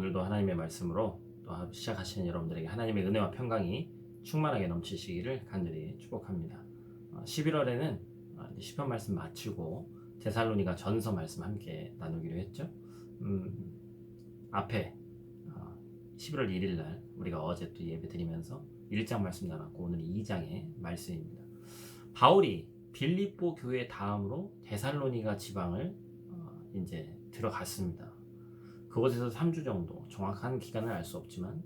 오늘도 하나님의 말씀으로 또 시작하시는 여러분들에게 하나님의 은혜와 평강이 충만하게 넘치시기를 간절히 축복합니다. 11월에는 시편 말씀 마치고 데살로니가 전서 말씀 함께 나누기로 했죠. 앞에 11월 1일 날 우리가 어제 또 예배 드리면서 1장 말씀 나눴고 오늘 2장의 말씀입니다. 바울이 빌립보 교회 다음으로 데살로니가 지방을 이제 들어갔습니다. 그곳에서 3주 정도, 정확한 기간은 알 수 없지만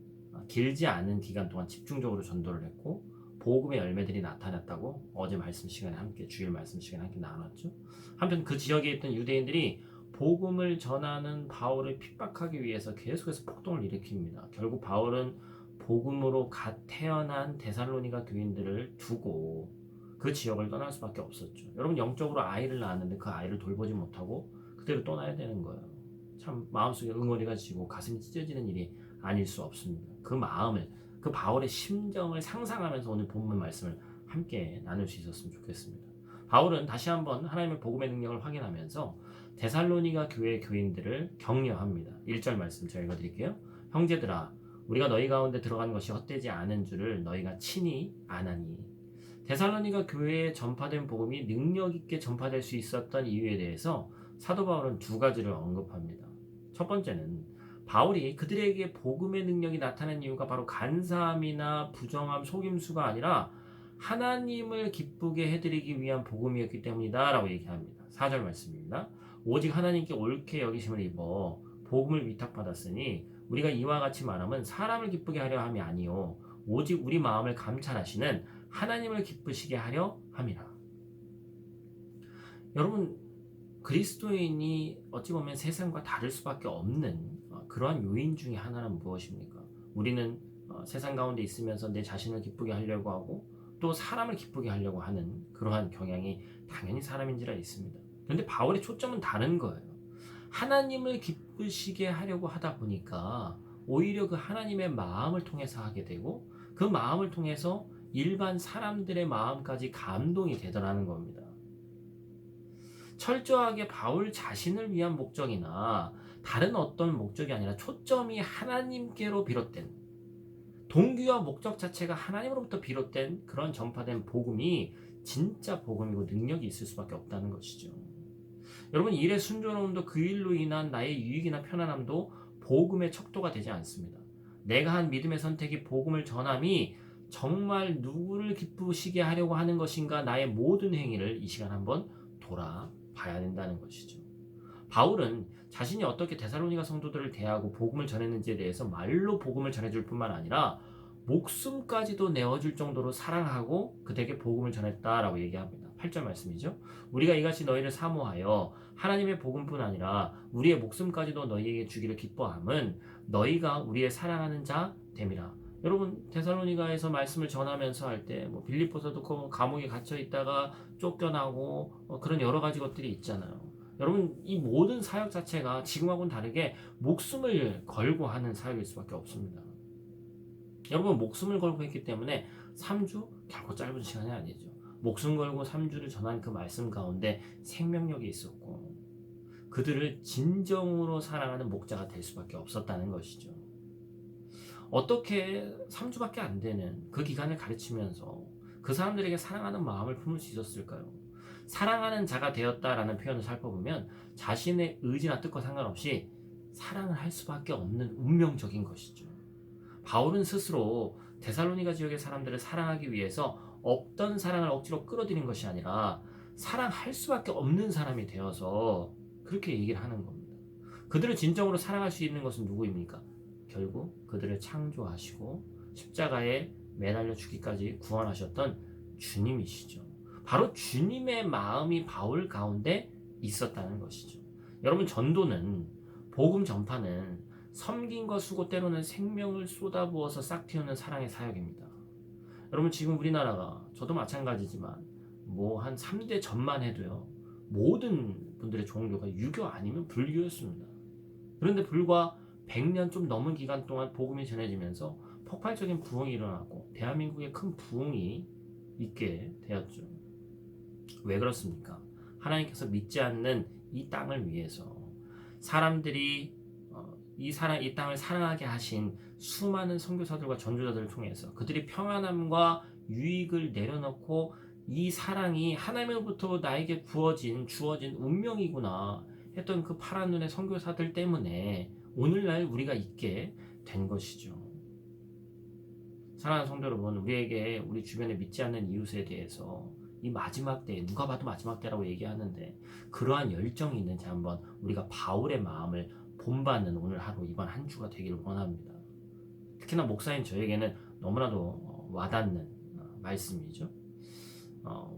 길지 않은 기간 동안 집중적으로 전도를 했고 복음의 열매들이 나타났다고 어제 말씀 시간에 함께 주일 말씀 시간에 함께 나눴죠. 한편 그 지역에 있던 유대인들이 복음을 전하는 바울을 핍박하기 위해서 계속해서 폭동을 일으킵니다. 결국 바울은 복음으로 갓 태어난 데살로니가 교인들을 두고 그 지역을 떠날 수밖에 없었죠. 여러분 영적으로 아이를 낳았는데 그 아이를 돌보지 못하고 그대로 떠나야 되는 거예요. 참 마음속에 응어리가 지고 가슴이 찢어지는 일이 아닐 수 없습니다. 그 마음을, 그 바울의 심정을 상상하면서 오늘 본문 말씀을 함께 나눌 수 있었으면 좋겠습니다. 바울은 다시 한번 하나님의 복음의 능력을 확인하면서 데살로니가 교회 교인들을 격려합니다. 1절 말씀 제가 읽어드릴게요. 형제들아, 우리가 너희 가운데 들어간 것이 헛되지 않은 줄을 너희가 친히 아나니. 데살로니가 교회에 전파된 복음이 능력 있게 전파될 수 있었던 이유에 대해서 사도 바울은 두 가지를 언급합니다. 첫 번째는 바울이 그들에게 복음의 능력이 나타난 이유가 바로 간사함이나 부정함, 속임수가 아니라 하나님을 기쁘게 해드리기 위한 복음이었기 때문이다 라고 얘기합니다. 4절 말씀입니다. 오직 하나님께 옳게 여기심을 입어 복음을 위탁받았으니 우리가 이와 같이 말하면 사람을 기쁘게 하려 함이 아니요 오직 우리 마음을 감찰하시는 하나님을 기쁘시게 하려 함이라. 여러분, 그리스도인이 어찌 보면 세상과 다를 수밖에 없는 그러한 요인 중에 하나는 무엇입니까? 우리는 세상 가운데 있으면서 내 자신을 기쁘게 하려고 하고 또 사람을 기쁘게 하려고 하는 그러한 경향이 당연히 사람인지라 있습니다. 그런데 바울의 초점은 다른 거예요. 하나님을 기쁘시게 하려고 하다 보니까 오히려 그 하나님의 마음을 통해서 하게 되고 그 마음을 통해서 일반 사람들의 마음까지 감동이 되더라는 겁니다. 철저하게 바울 자신을 위한 목적이나 다른 어떤 목적이 아니라 초점이 하나님께로 비롯된 동기와 목적 자체가 하나님으로부터 비롯된 그런 전파된 복음이 진짜 복음이고 능력이 있을 수밖에 없다는 것이죠. 여러분, 일의 순조로움도 그 일로 인한 나의 유익이나 편안함도 복음의 척도가 되지 않습니다. 내가 한 믿음의 선택이 복음을 전함이 정말 누구를 기쁘시게 하려고 하는 것인가, 나의 모든 행위를 이 시간 한번 돌아봐야 된다는 것이죠. 바울은 자신이 어떻게 데살로니가 성도들을 대하고 복음을 전했는지에 대해서 말로 복음을 전해줄 뿐만 아니라 목숨까지도 내어줄 정도로 사랑하고 그들에게 복음을 전했다라고 얘기합니다. 8절 말씀이죠. 우리가 이같이 너희를 사모하여 하나님의 복음뿐 아니라 우리의 목숨까지도 너희에게 주기를 기뻐함은 너희가 우리의 사랑하는 자 됨이라. 여러분, 데살로니가에서 말씀을 전하면서 할 때 빌립보서도 감옥에 갇혀 있다가 쫓겨나고 그런 여러 가지 것들이 있잖아요. 여러분, 이 모든 사역 자체가 지금하고는 다르게 목숨을 걸고 하는 사역일 수밖에 없습니다. 여러분, 목숨을 걸고 했기 때문에 3주 결코 짧은 시간이 아니죠. 목숨 걸고 3주를 전한 그 말씀 가운데 생명력이 있었고 그들을 진정으로 사랑하는 목자가 될 수밖에 없었다는 것이죠. 어떻게 3주밖에 안 되는 그 기간을 가르치면서 그 사람들에게 사랑하는 마음을 품을 수 있었을까요? 사랑하는 자가 되었다라는 표현을 살펴보면 자신의 의지나 뜻과 상관없이 사랑을 할 수밖에 없는 운명적인 것이죠. 바울은 스스로 데살로니가 지역의 사람들을 사랑하기 위해서 없던 사랑을 억지로 끌어들인 것이 아니라 사랑할 수밖에 없는 사람이 되어서 그렇게 얘기를 하는 겁니다. 그들을 진정으로 사랑할 수 있는 것은 누구입니까? 결국 그들을 창조하시고 십자가에 매달려 죽기까지 구원하셨던 주님이시죠. 바로 주님의 마음이 바울 가운데 있었다는 것이죠. 여러분, 전도는, 복음 전파는 섬김과 수고, 때로는 생명을 쏟아부어서 싹 틔우는 사랑의 사역입니다. 여러분, 지금 우리나라가, 저도 마찬가지지만 한 3대 전만 해도요, 모든 분들의 종교가 유교 아니면 불교였습니다. 그런데 불과 100년 좀 넘은 기간 동안 복음이 전해지면서 폭발적인 부흥이 일어나고 대한민국에 큰 부흥이 있게 되었죠. 왜 그렇습니까? 하나님께서 믿지 않는 이 땅을 위해서 사람들이 이 땅을 사랑하게 하신 수많은 선교사들과 전도자들을 통해서 그들이 평안함과 유익을 내려놓고 이 사랑이 하나님으로부터 나에게 주어진 운명이구나 했던 그 파란 눈의 선교사들 때문에 오늘날 우리가 있게 된 것이죠. 사랑하는 성도 여러분, 우리에게 우리 주변에 믿지 않는 이웃에 대해서 이 마지막 때, 누가 봐도 마지막 때라고 얘기하는데 그러한 열정이 있는지 한번 우리가 바울의 마음을 본받는 오늘 하루, 이번 한 주가 되기를 원합니다. 특히나 목사인 저에게는 너무나도 와닿는 말씀이죠.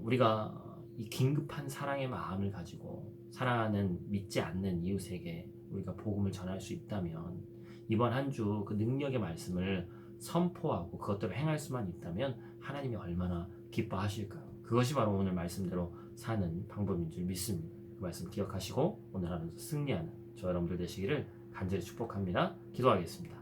우리가 이 긴급한 사랑의 마음을 가지고 사랑하는 믿지 않는 이웃에게 우리가 복음을 전할 수 있다면 이번 한 주 그 능력의 말씀을 선포하고 그것들을 행할 수만 있다면 하나님이 얼마나 기뻐하실까요? 그것이 바로 오늘 말씀대로 사는 방법인 줄 믿습니다. 그 말씀 기억하시고 오늘 하루도 승리하는 저 여러분들 되시기를 간절히 축복합니다. 기도하겠습니다.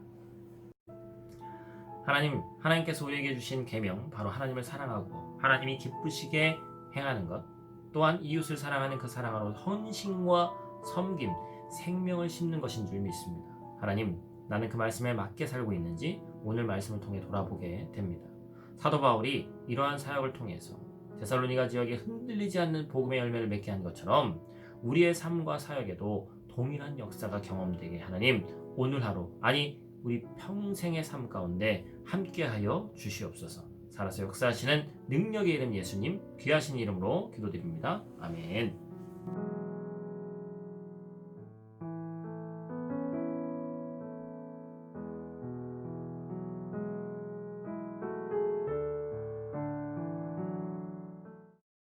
하나님께서 우리에게 주신 계명, 바로 하나님을 사랑하고 하나님이 기쁘시게 행하는 것, 또한 이웃을 사랑하는 그 사랑으로 헌신과 섬김, 생명을 심는 것인 줄 믿습니다. 하나님, 나는 그 말씀에 맞게 살고 있는지 오늘 말씀을 통해 돌아보게 됩니다. 사도 바울이 이러한 사역을 통해서 데살로니가 지역에 흔들리지 않는 복음의 열매를 맺게 한 것처럼 우리의 삶과 사역에도 동일한 역사가 경험되게 하나님, 오늘 하루, 아니 우리 평생의 삶 가운데 함께하여 주시옵소서. 살아서 역사하시는 능력의 이름 예수님 귀하신 이름으로 기도드립니다. 아멘.